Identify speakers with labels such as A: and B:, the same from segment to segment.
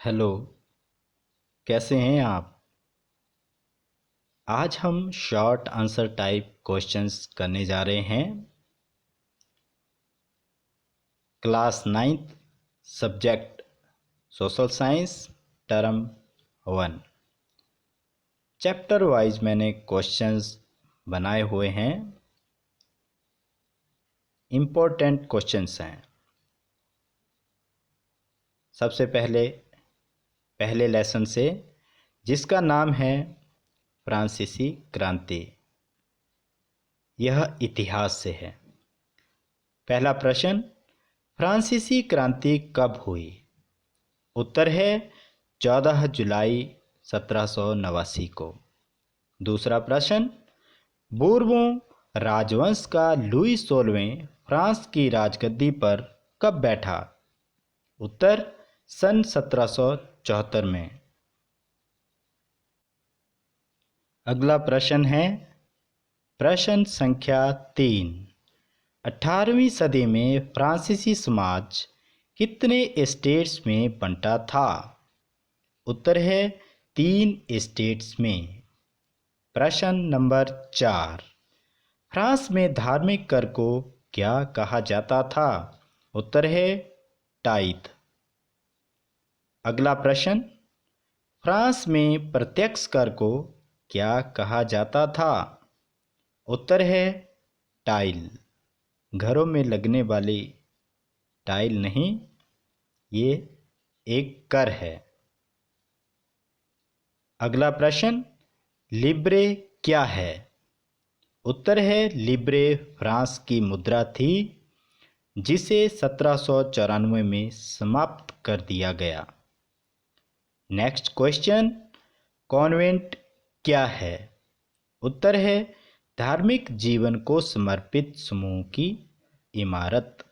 A: Hello. कैसे हैं आप? आज हम शॉर्ट आंसर टाइप क्वेश्चंस करने जा रहे हैं। Class 9th subject social science term 1। Chapter wise मैंने क्वेश्चंस बनाए हुए हैं। इम्पोर्टेंट क्वेश्चंस हैं। सबसे पहले लेसन से, जिसका नाम है फ्रांसीसी क्रांति। यह इतिहास से है। पहला प्रश्न, फ्रांसीसी क्रांति कब हुई? उत्तर है 14 जुलाई 1789 को। दूसरा प्रश्न, बूरबों राजवंश का लुई 16वें फ्रांस की राजगद्दी पर कब बैठा? उत्तर सन 1774 में। अगला प्रश्न है प्रश्न संख्या 3। 18वीं सदी में फ्रांसीसी समाज कितने एस्टेट्स में बंटा था? उत्तर है 3 एस्टेट्स में। प्रश्न नंबर 4। फ्रांस में धार्मिक कर को क्या कहा जाता था? उत्तर है टाइथ। अगला प्रश्न, फ्रांस में प्रत्यक्ष कर को क्या कहा जाता था? उत्तर है टाइल। घरों में लगने वाली टाइल नहीं, ये एक कर है। अगला प्रश्न, लिब्रे क्या है? उत्तर है लिब्रे फ्रांस की मुद्रा थी, जिसे 1794 में समाप्त कर दिया गया। नेक्स्ट क्वेश्चन, कॉन्वेंट क्या है? उत्तर है धार्मिक जीवन को समर्पित समूह की इमारत।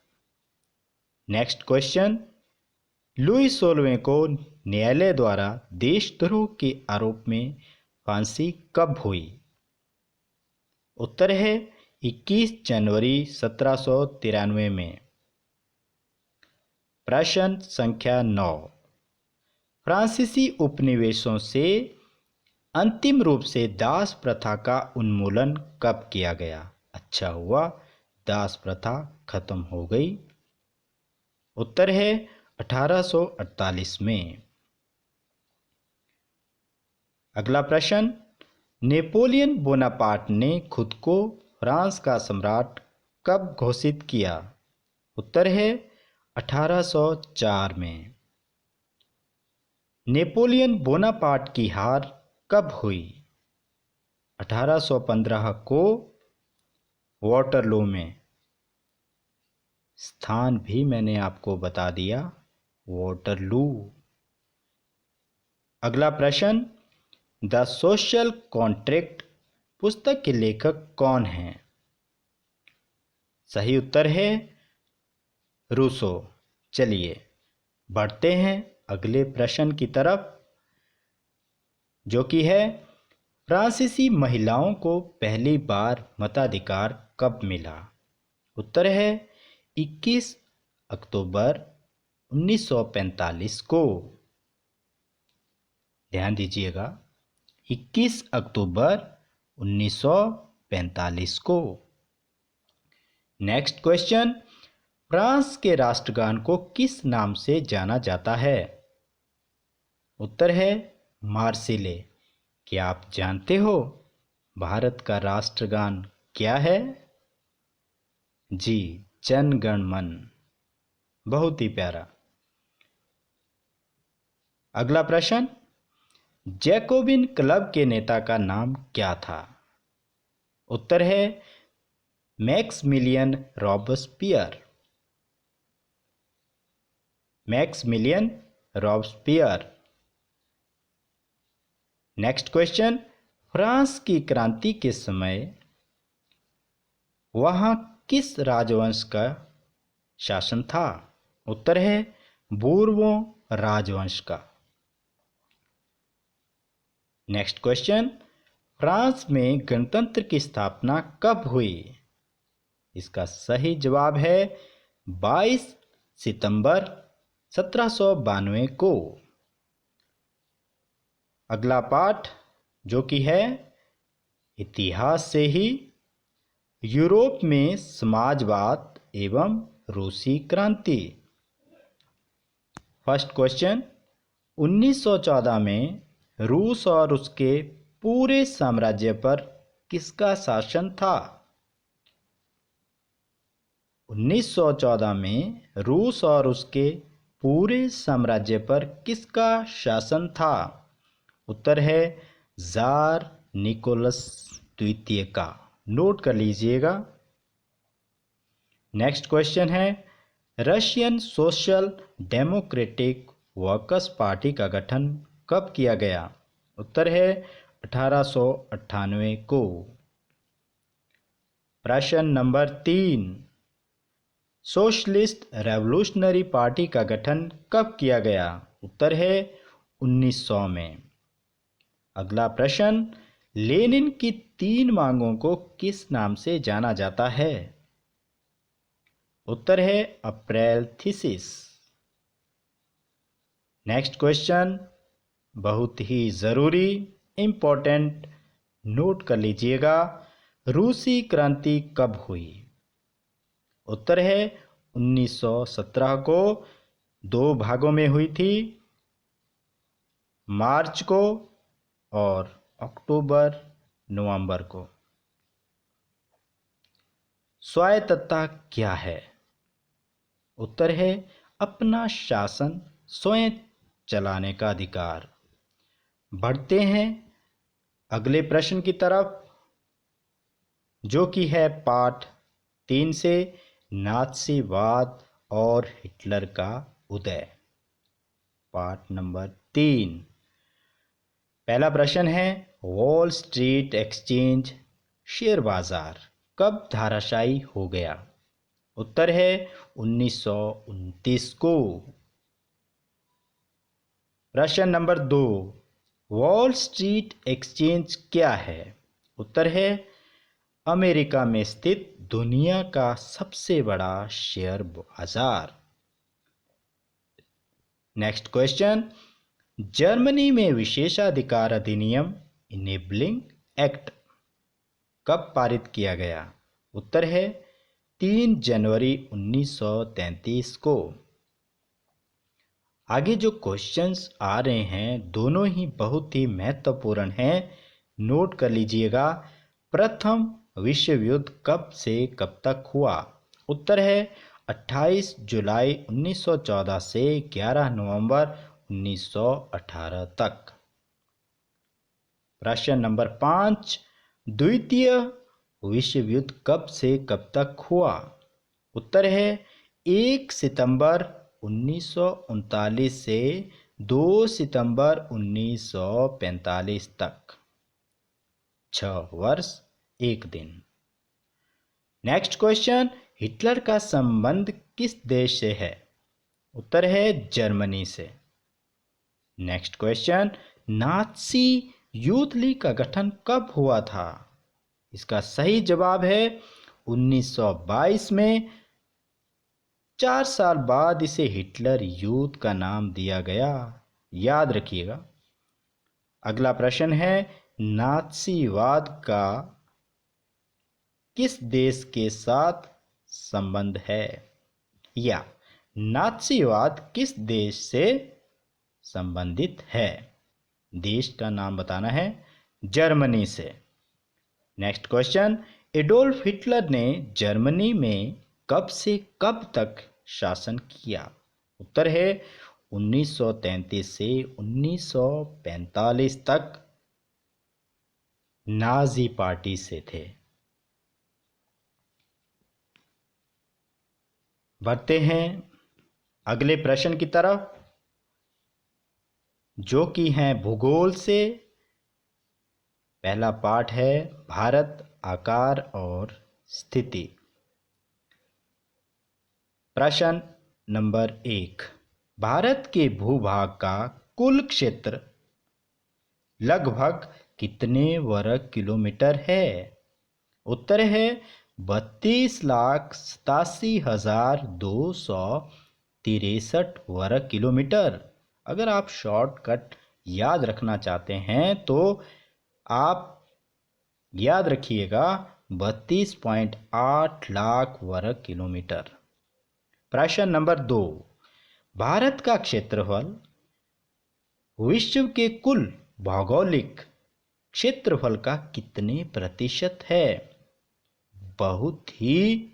A: नेक्स्ट क्वेश्चन, लुई 16वें को न्यायालय द्वारा देशद्रोह के आरोप में फांसी कब हुई? उत्तर है 21 जनवरी 1793 में। प्रश्न संख्या 9। फ्रांसीसी उपनिवेशों से अंतिम रूप से दास प्रथा का उन्मूलन कब किया गया? अच्छा हुआ दास प्रथा खत्म हो गई। उत्तर है 1848 में। अगला प्रश्न, नेपोलियन बोनापार्ट ने खुद को फ्रांस का सम्राट कब घोषित किया? उत्तर है 1804 में। नेपोलियन बोनापार्ट की हार कब हुई? 1815 को वाटरलू में। स्थान भी मैंने आपको बता दिया, वाटरलू। अगला प्रश्न, द सोशल कॉन्ट्रैक्ट पुस्तक के लेखक कौन हैं? सही उत्तर है रूसो। चलिए बढ़ते हैं अगले प्रश्न की तरफ, जो कि है फ्रांसीसी महिलाओं को पहली बार मताधिकार कब मिला? उत्तर है 21 अक्टूबर 1945 को। ध्यान दीजिएगा, 21 अक्टूबर 1945 को। नेक्स्ट क्वेश्चन, फ्रांस के राष्ट्रगान को किस नाम से जाना जाता है? उत्तर है मार्सिले। क्या आप जानते हो भारत का राष्ट्रगान क्या है? जी, जन गण मन। बहुत ही प्यारा। अगला प्रश्न, जैकोबिन क्लब के नेता का नाम क्या था? उत्तर है Maximilian Robespierre. Maximilian Robespierre. Next question, France की क्रांति के समय वहां किस राजवंश का शासन था? उत्तर है बूरबों राजवंश का। नेक्स्ट क्वेश्चन, फ्रांस में गणतंत्र की स्थापना कब हुई? इसका सही जवाब है 22 सितंबर 1792 को। अगला पाठ जो कि है इतिहास से ही, यूरोप में समाजवाद एवं रूसी क्रांति। फर्स्ट क्वेश्चन, 1914 में रूस और उसके पूरे साम्राज्य पर किसका शासन था? 1914 में रूस और उसके पूरे साम्राज्य पर किसका शासन था? उत्तर है ज़ार निकोलस द्वितीय का। नोट कर लीजिएगा। नेक्स्ट क्वेश्चन है, Russian social democratic workers party का गठन कब किया गया? उत्तर है 1898 को। प्रश्न नंबर 3, सोशलिस्ट रेवोल्यूशनरी पार्टी का गठन कब किया गया? उत्तर है 1900 में। अगला प्रश्न, लेनिन की 3 मांगों को किस नाम से जाना जाता है? उत्तर है अप्रैल थीसिस। नेक्स्ट क्वेश्चन बहुत ही ज़रूरी, इम्पोर्टेंट, नोट कर लीजिएगा। रूसी क्रांति कब हुई? उत्तर है 1917 को। 2 भागों में हुई थी, मार्च को और अक्टूबर नवंबर को। स्वायत्तता क्या है? उत्तर है अपना शासन स्वयं चलाने का अधिकार। बढ़ते हैं अगले प्रश्न की तरफ जो कि है पाठ 3 से, नाज़ीवाद और हिटलर का उदय। पाठ नंबर 3। पहला प्रश्न है, वॉल स्ट्रीट एक्सचेंज शेयर बाजार कब धराशायी हो गया? उत्तर है 1929 को। प्रश्न नंबर 2, वॉल स्ट्रीट एक्सचेंज क्या है? उत्तर है अमेरिका में स्थित दुनिया का सबसे बड़ा शेयर बाजार। नेक्स्ट क्वेश्चन, जर्मनी में विशेषाधिकार अधिनियम इनेबलिंग एक्ट कब पारित किया गया? उत्तर है 3 जनवरी 1933 को। आगे जो क्वेश्चंस आ रहे हैं दोनों ही बहुत ही महत्वपूर्ण हैं, नोट कर लीजिएगा। प्रथम विश्व युद्ध कब से कब तक हुआ? उत्तर है 28 जुलाई 1914 से 11 नवंबर 1918 तक। प्रश्न नंबर 5, द्वितीय विश्व युद्ध कब से कब तक हुआ? उत्तर है 1 सितंबर 1939 से 2 सितंबर 1945 तक। 6 वर्ष 1 दिन। नेक्स्ट क्वेश्चन, हिटलर का संबंध किस देश से है? उत्तर है जर्मनी से। Next question, Nazi youth league का गठन कब हुआ था? इसका सही जवाब है 1922 में। 4 साल बाद इसे हिटलर यूथ का नाम दिया गया, याद रखिएगा। अगला प्रश्न है, नाज़ीवाद का किस देश के साथ संबंध है? या नाज़ीवाद किस देश से संबंधित है? देश का नाम बताना है, जर्मनी से। नेक्स्ट क्वेश्चन, एडोल्फ हिटलर ने जर्मनी में कब से कब तक शासन किया? उत्तर है 1933 से 1945 तक नाज़ी पार्टी से थे। बढ़ते हैं अगले प्रश्न की तरफ जो कि हैं भूगोल से। पहला पाठ है भारत, आकार और स्थिति। प्रश्न नंबर 1, भारत के भूभाग का कुल क्षेत्र लगभग कितने वर्ग किलोमीटर है? उत्तर है 32,87,263 वर्ग किलोमीटर। अगर आप शॉर्टकट याद रखना चाहते हैं तो आप याद रखिएगा 32.8 लाख वर्ग किलोमीटर। प्रश्न नंबर 2, भारत का क्षेत्रफल विश्व के कुल भौगोलिक क्षेत्रफल का कितने प्रतिशत है? बहुत ही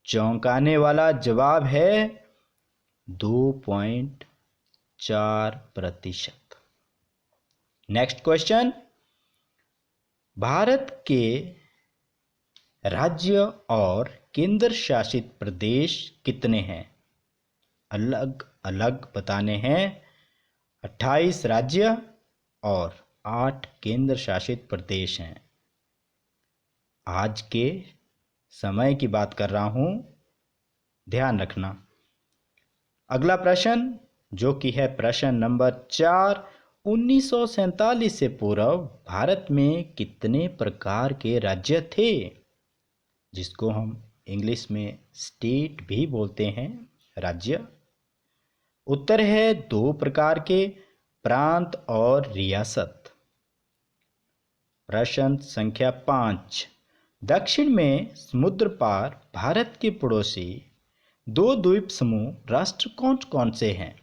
A: चौंकाने वाला जवाब है 2.4%। नेक्स्ट क्वेश्चन, भारत के राज्य और केंद्र शासित प्रदेश कितने हैं? अलग अलग बताने हैं। 28 राज्य और 8 केंद्र शासित प्रदेश हैं। आज के समय की बात कर रहा हूं, ध्यान रखना। अगला प्रश्न जो कि है प्रश्न नंबर 4, 1947 से पूर्व भारत में कितने प्रकार के राज्य थे? जिसको हम इंग्लिश में स्टेट भी बोलते हैं, राज्य। उत्तर है 2 प्रकार के, प्रांत और रियासत। प्रश्न संख्या 5, दक्षिण में समुद्र पार भारत के पड़ोसी 2 द्वीप समूह राष्ट्र कौन कौन से हैं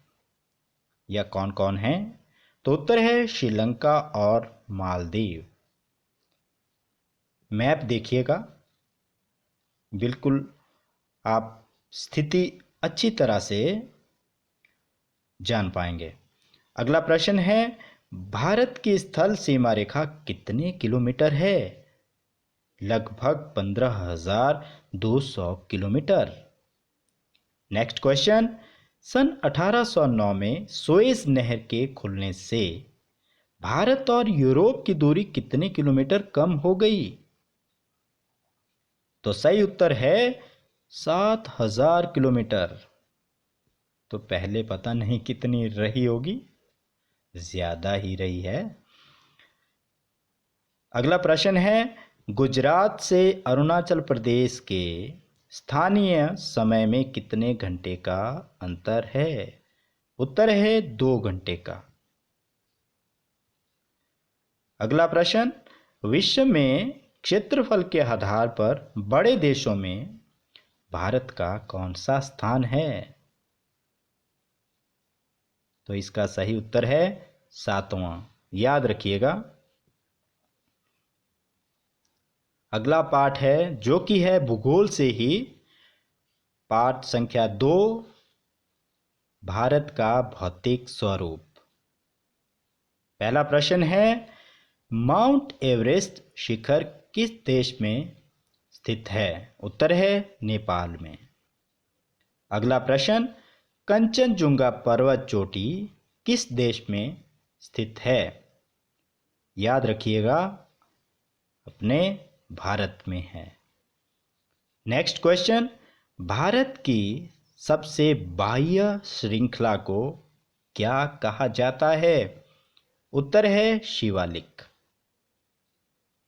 A: या कौन कौन हैं? तो उत्तर है श्रीलंका और मालदीव। मैप देखिएगा, बिल्कुल आप स्थिति अच्छी तरह से जान पाएंगे। अगला प्रश्न है, भारत की स्थल सीमा रेखा कितने किलोमीटर है? लगभग 15,200 किलोमीटर। नेक्स्ट क्वेश्चन, सन 1809 में सुएज नहर के खुलने से भारत और यूरोप की दूरी कितने किलोमीटर कम हो गई? तो सही उत्तर है 7,000 किलोमीटर। तो पहले पता नहीं कितनी रही होगी, ज्यादा ही रही है। अगला प्रश्न है, गुजरात से अरुणाचल प्रदेश के स्थानीय समय में कितने घंटे का अंतर है? उत्तर है 2 घंटे का। अगला प्रश्न, विश्व में क्षेत्रफल के आधार पर बड़े देशों में भारत का कौन सा स्थान है? तो इसका सही उत्तर है 7वां। याद रखिएगा। अगला पाठ है जो कि है भूगोल से ही, पाठ संख्या 2, भारत का भौतिक स्वरूप। पहला प्रश्न है, माउंट एवरेस्ट शिखर किस देश में स्थित है? उत्तर है नेपाल में। अगला प्रश्न, कंचनजुंगा पर्वत चोटी किस देश में स्थित है? याद रखिएगा, अपने भारत में है। नेक्स्ट क्वेश्चन, भारत की सबसे बाह्य श्रृंखला को क्या कहा जाता है? उत्तर है शिवालिक।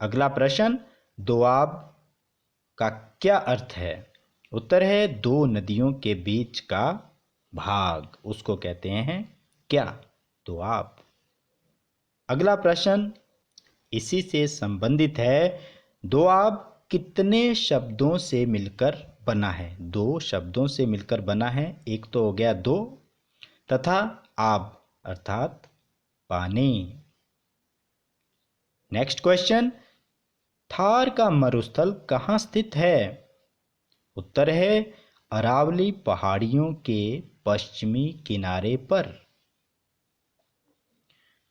A: अगला प्रश्न, दोआब का क्या अर्थ है? उत्तर है 2 नदियों के बीच का भाग, उसको कहते हैं क्या? दोआब। अगला प्रश्न इसी से संबंधित है, दोआब कितने शब्दों से मिलकर बना है? 2 शब्दों से मिलकर बना है। एक तो हो गया दो, तथा आब अर्थात पानी। नेक्स्ट क्वेश्चन, थार का मरुस्थल कहाँ स्थित है? उत्तर है अरावली पहाड़ियों के पश्चिमी किनारे पर।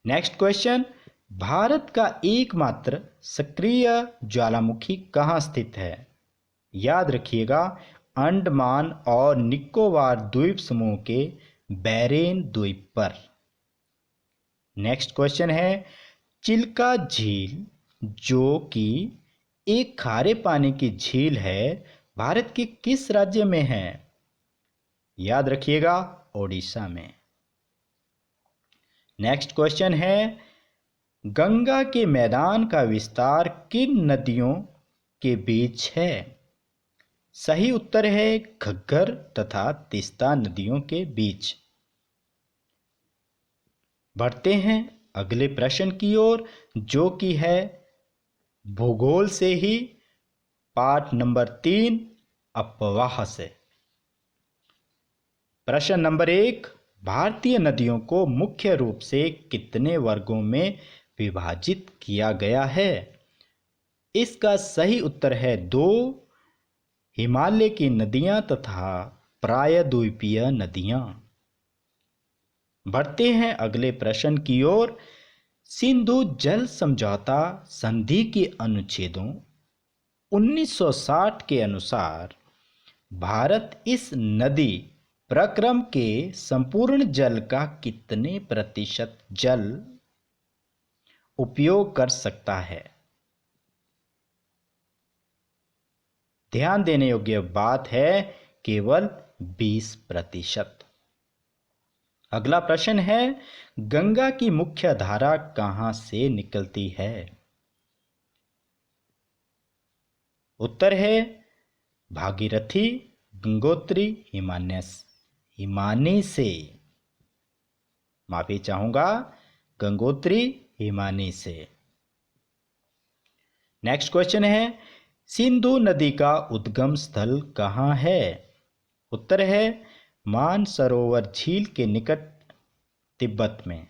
A: नेक्स्ट क्वेश्चन, भारत का एकमात्र सक्रिय ज्वालामुखी कहाँ स्थित है? याद रखिएगा, अंडमान और निकोबार द्वीप समूह के बैरेन द्वीप पर। नेक्स्ट क्वेश्चन है, चिल्का झील जो कि एक खारे पानी की झील है, भारत के किस राज्य में है? याद रखिएगा, ओडिशा में। नेक्स्ट क्वेश्चन है, गंगा के मैदान का विस्तार किन नदियों के बीच है? सही उत्तर है घग्गर तथा तीस्ता नदियों के बीच। बढ़ते हैं अगले प्रश्न की ओर, जो कि है भूगोल से ही पाठ नंबर 3, अपवाह से। प्रश्न नंबर 1, भारतीय नदियों को मुख्य रूप से कितने वर्गों में विभाजित किया गया है? इसका सही उत्तर है 2, हिमालय की नदियां तथा प्रायद्वीपीय नदियां। बढ़ते हैं अगले प्रश्न की ओर, सिंधु जल समझौता संधि के अनुच्छेदों 1960 के अनुसार भारत इस नदी प्रक्रम के संपूर्ण जल का कितने प्रतिशत जल उपयोग कर सकता है? ध्यान देने योग्य बात है, केवल 20%। अगला प्रश्न है, गंगा की मुख्य धारा कहां से निकलती है? उत्तर है भागीरथी, गंगोत्री, हिमानी से। माफी चाहूंगा, गंगोत्री हिमानी से। नेक्स्ट क्वेश्चन है, सिंधु नदी का उद्गम स्थल कहां है? उत्तर है मानसरोवर झील के निकट, तिब्बत में।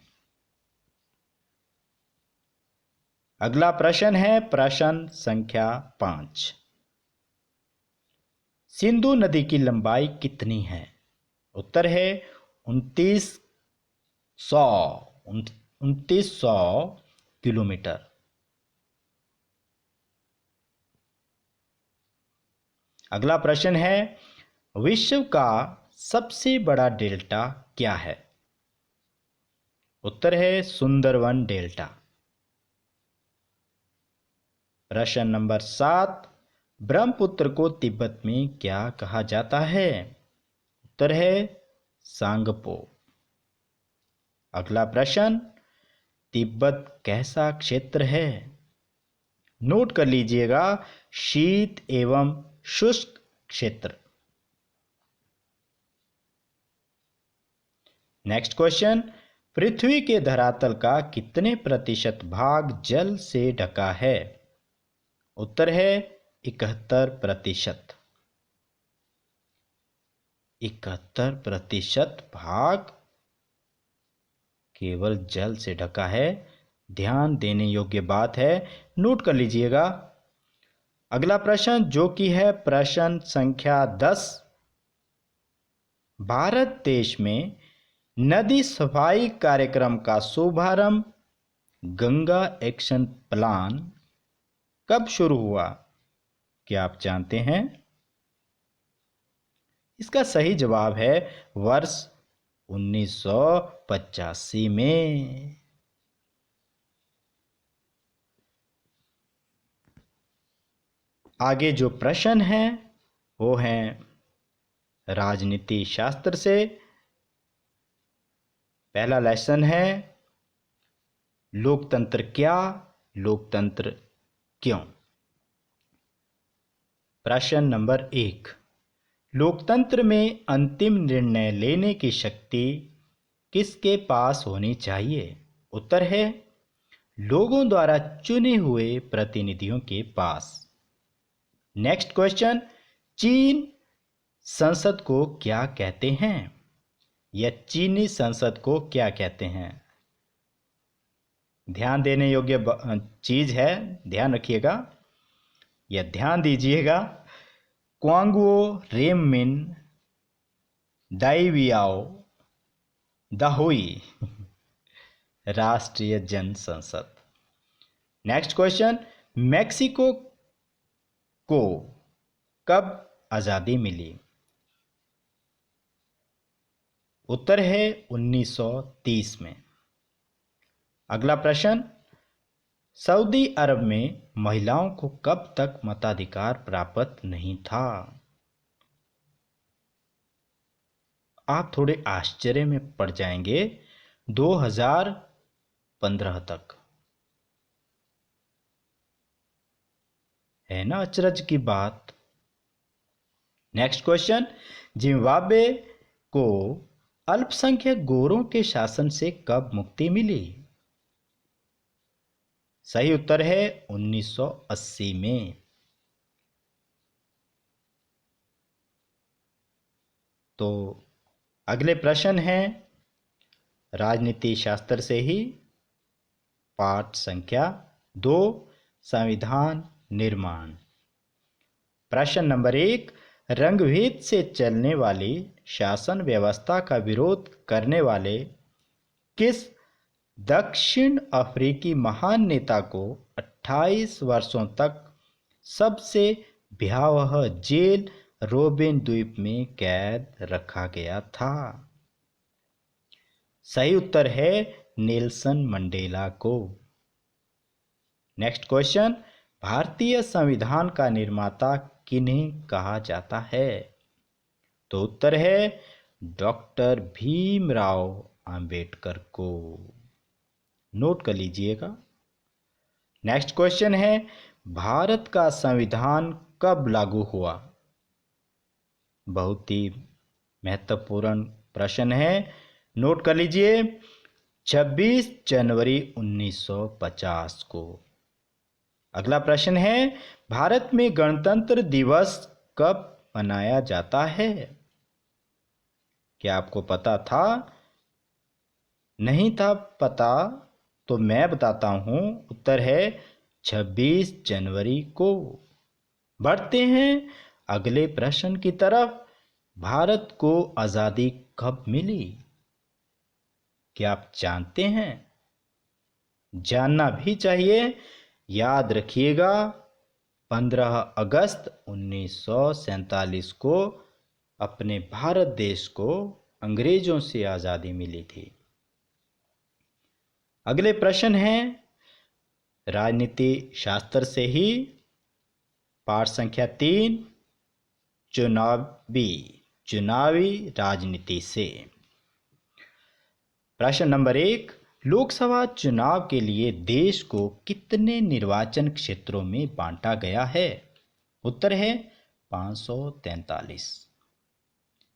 A: अगला प्रश्न है प्रश्न संख्या 5, सिंधु नदी की लंबाई कितनी है? उत्तर है 2900 किलोमीटर। अगला प्रश्न है, विश्व का सबसे बड़ा डेल्टा क्या है? उत्तर है सुंदरवन डेल्टा। प्रश्न नंबर 7, ब्रह्मपुत्र को तिब्बत में क्या कहा जाता है? उत्तर है सांगपो। अगला प्रश्न, तिब्बत कैसा क्षेत्र है? नोट कर लीजिएगा, शीत एवं शुष्क क्षेत्र। नेक्स्ट क्वेश्चन, पृथ्वी के धरातल का कितने प्रतिशत भाग जल से ढका है? उत्तर है 71%। 71% भाग केवल जल से ढका है। ध्यान देने योग्य बात है, नोट कर लीजिएगा। अगला प्रश्न, जो कि है प्रश्न संख्या 10, भारत देश में नदी सफाई कार्यक्रम का शुभारंभ गंगा एक्शन प्लान कब शुरू हुआ? क्या आप जानते हैं? इसका सही जवाब है वर्ष 1985 में। आगे जो प्रश्न है वो है राजनीति शास्त्र से। पहला लेसन है, लोकतंत्र क्या, लोकतंत्र क्यों? प्रश्न नंबर 1, लोकतंत्र में अंतिम निर्णय लेने की शक्ति किसके पास होनी चाहिए? उत्तर है लोगों द्वारा चुने हुए प्रतिनिधियों के पास। नेक्स्ट क्वेश्चन, चीन संसद को क्या कहते हैं? या चीनी संसद को क्या कहते हैं? ध्यान देने योग्य चीज है, ध्यान रखिएगा या ध्यान दीजिएगा। क्वांगुओ रेममिन दाइवियाओ दाहुई राष्ट्रीय जन संसद। नेक्स्ट क्वेश्चन, मैक्सिको को कब आजादी मिली? उत्तर है 1930 में। अगला प्रश्न, सऊदी अरब में महिलाओं को कब तक मताधिकार प्राप्त नहीं था? आप थोड़े आश्चर्य में पड़ जाएंगे, 2015 तक। है ना अचरज की बात। नेक्स्ट क्वेश्चन, जिम्बाब्वे को अल्पसंख्यक गोरों के शासन से कब मुक्ति मिली? सही उत्तर है 1980 में। तो अगले प्रश्न है राजनीति शास्त्र से ही, पाठ संख्या 2, संविधान निर्माण। प्रश्न नंबर 1, रंगभेद से चलने वाली शासन व्यवस्था का विरोध करने वाले किस दक्षिण अफ्रीकी महान नेता को 28 वर्षों तक सबसे भयावह जेल रोबेन द्वीप में कैद रखा गया था? सही उत्तर है नेल्सन मंडेला को। नेक्स्ट क्वेश्चन, भारतीय संविधान का निर्माता किन्हें कहा जाता है? तो उत्तर है डॉक्टर भीमराव अंबेडकर को। नोट कर लीजिएगा। नेक्स्ट क्वेश्चन है भारत का संविधान कब लागू हुआ? बहुत ही महत्वपूर्ण प्रश्न है, नोट कर लीजिए। 26 जनवरी 1950 को। अगला प्रश्न है भारत में गणतंत्र दिवस कब मनाया जाता है? क्या आपको पता था? नहीं था पता तो मैं बताता हूं, उत्तर है 26 जनवरी को। बढ़ते हैं अगले प्रश्न की तरफ। भारत को आजादी कब मिली? क्या आप जानते हैं? जानना भी चाहिए। याद रखिएगा, 15 अगस्त 1947 को अपने भारत देश को अंग्रेजों से आजादी मिली थी। अगले प्रश्न है राजनीति शास्त्र से ही, पाठ संख्या 3, चुनावी राजनीति से। प्रश्न नंबर 1, लोकसभा चुनाव के लिए देश को कितने निर्वाचन क्षेत्रों में बांटा गया है? उत्तर है 543।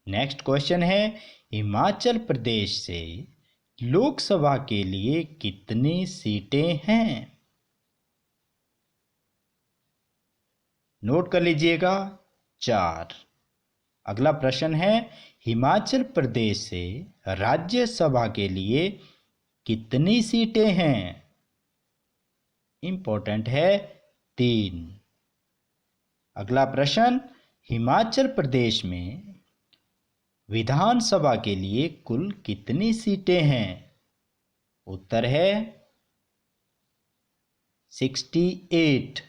A: नेक्स्ट क्वेश्चन है हिमाचल प्रदेश से लोकसभा के लिए कितनी सीटें हैं? नोट कर लीजिएगा, 4। अगला प्रश्न है हिमाचल प्रदेश से राज्यसभा के लिए कितनी सीटें हैं? इंपॉर्टेंट है, 3। अगला प्रश्न, हिमाचल प्रदेश में विधानसभा के लिए कुल कितनी सीटें हैं? उत्तर है 68।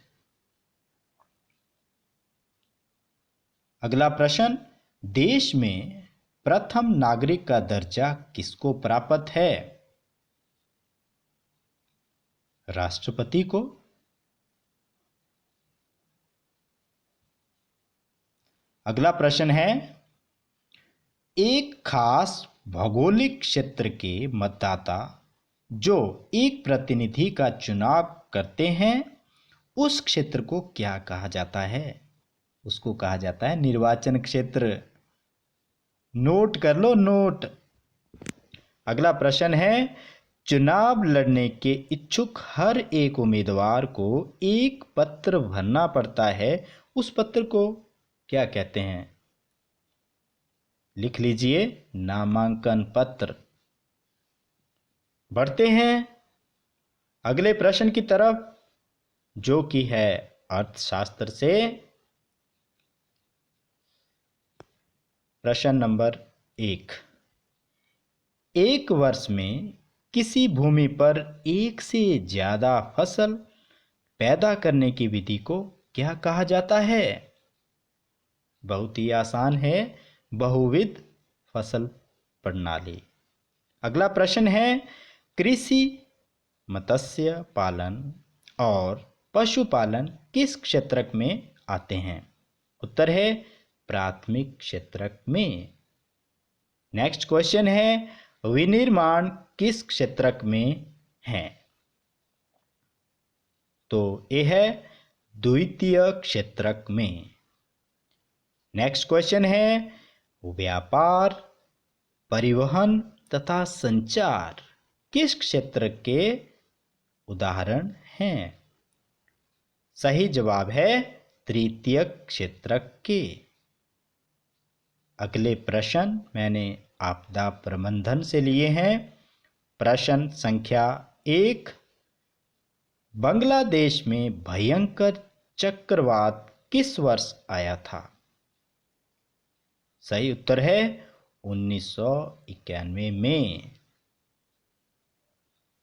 A: अगला प्रश्न, देश में प्रथम नागरिक का दर्जा किसको प्राप्त है? राष्ट्रपति को। अगला प्रश्न है एक खास भौगोलिक क्षेत्र के मतदाता जो एक प्रतिनिधि का चुनाव करते हैं उस क्षेत्र को क्या कहा जाता है? उसको कहा जाता है निर्वाचन क्षेत्र। नोट कर लो, नोट। अगला प्रश्न है चुनाव लड़ने के इच्छुक हर एक उम्मीदवार को एक पत्र भरना पड़ता है, उस पत्र को क्या कहते हैं? लिख लीजिए, नामांकन पत्र। बढ़ते हैं अगले प्रश्न की तरफ, जो कि है अर्थशास्त्र से। प्रश्न नंबर 1, एक वर्ष में किसी भूमि पर एक से ज्यादा फसल पैदा करने की विधि को क्या कहा जाता है? बहुत ही आसान है, बहुविध फसल प्रणाली। अगला प्रश्न है कृषि, मत्स्य पालन और पशुपालन किस क्षेत्र में आते हैं? उत्तर है प्राथमिक क्षेत्र में। नेक्स्ट क्वेश्चन है विनिर्माण किस क्षेत्र में है? तो ये है द्वितीय क्षेत्र में। नेक्स्ट क्वेश्चन है व्यापार, परिवहन तथा संचार किस क्षेत्र के उदाहरण हैं? सही जवाब है तृतीय क्षेत्र के। अगले प्रश्न मैंने आपदा प्रबंधन से लिए हैं। प्रश्न संख्या 1, बांग्लादेश में भयंकर चक्रवात किस वर्ष आया था? सही उत्तर है 1991 में।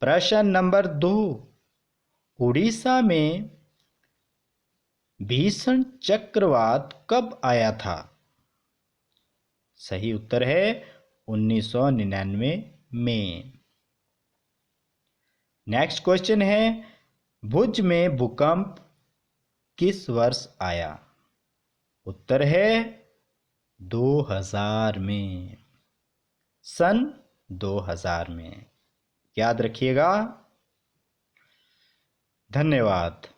A: प्रश्न नंबर 2, उड़ीसा में भीषण चक्रवात कब आया था? सही उत्तर है 1999 में। नेक्स्ट क्वेश्चन है, भुज में भूकंप किस वर्ष आया? उत्तर है 2000 में, सन 2000 में। याद रखिएगा। धन्यवाद।